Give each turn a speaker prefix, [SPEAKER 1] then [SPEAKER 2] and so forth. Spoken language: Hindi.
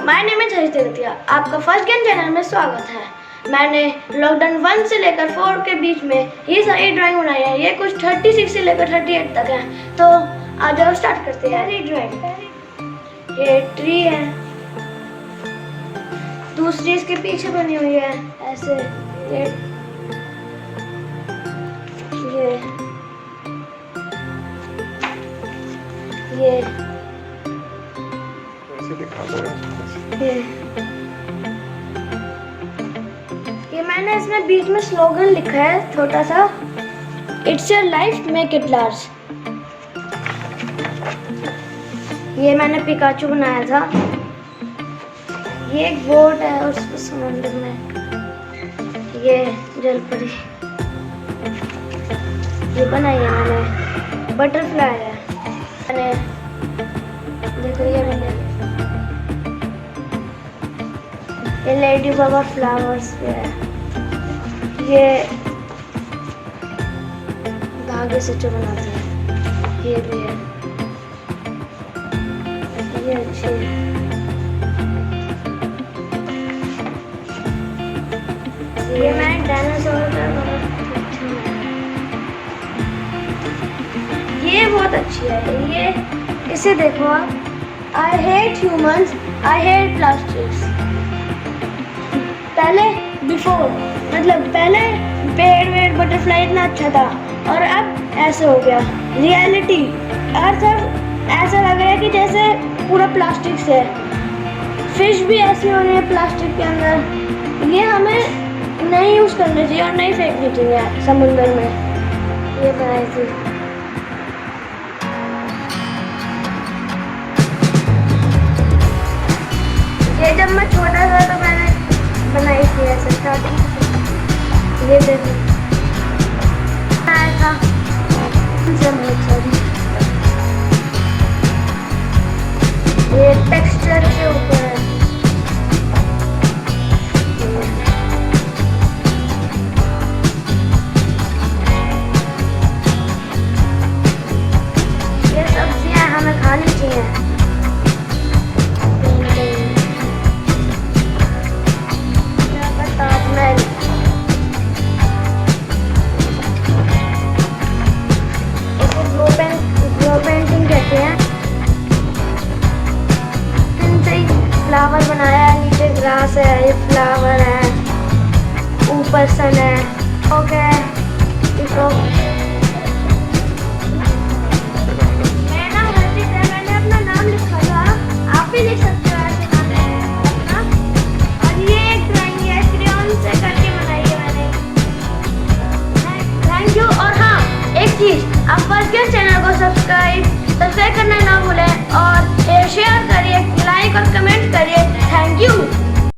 [SPEAKER 1] My name is FIRSTGYAN। आपका फर्स्ट ज्ञान चैनल में स्वागत है। मैंने लॉकडाउन 1 से लेकर 4 के बीच में ये सारी ड्राइंग बनाई है। ये कुछ 36 से लेकर 38 तक है। तो आज आओ स्टार्ट करते हैं। ये ड्राइंग, ये ट्री है, दूसरी इसके पीछे बनी हुई है ऐसे। ये ये मैंने इसमें बीच में स्लोगन लिखा है छोटा सा, it's your life make it large. ये मैंने पिकाचू बनाया था। ये एक बोट है उस समुद्र में, ये जलपरी ये बनाई है मैंने। बटरफ्लाई है मैंने, देखो ये मैंने ये लेडी बग और फ्लावर्स पे है। ये धागे से जो बनाते हैं ये भी है, ये अच्छी है। ये मैं डायनासोर का ये बहुत अच्छी है। ये इसे देखो आप, I hate humans, I hate plastics. पहले बिफोर मतलब पहले पेड़ वेड़ बटरफ्लाई इतना अच्छा था और अब ऐसे हो गया। रियलिटी अर्थ अब ऐसा लग रहा है कि जैसे पूरा प्लास्टिक से है। फिश भी ऐसी हो रही है प्लास्टिक के अंदर। ये हमें नहीं यूज़ करनी चाहिए और नहीं फेंकनी चाहिए समुद्र में। ये बनाई थी। ये जब मैं छोटा था तो मैंने बनाई थी ऐसे स्टार्टिंग। ये देखो आया था बहुत सारी। ये टेक्सचर के ऊपर है। ये सब्जियां हमें खानी चाहिए। फ्लावर बनाया है, नीचे ग्रास है, ये फ्लावर है, ऊपर सन है। ओके देखो मैंने अपना नाम लिखा था, आप भी लिख सकते हो ऐसे नाम अपना। और ये एक ड्राइंग है क्रेयॉन से करके बनाई है मैंने। Thank you. और हाँ एक चीज, आप FIRSTGYAN चैनल को सब्सक्राइब करना ना भूलें और शेयर करिए, लाइक और कमेंट करिए। Thank you.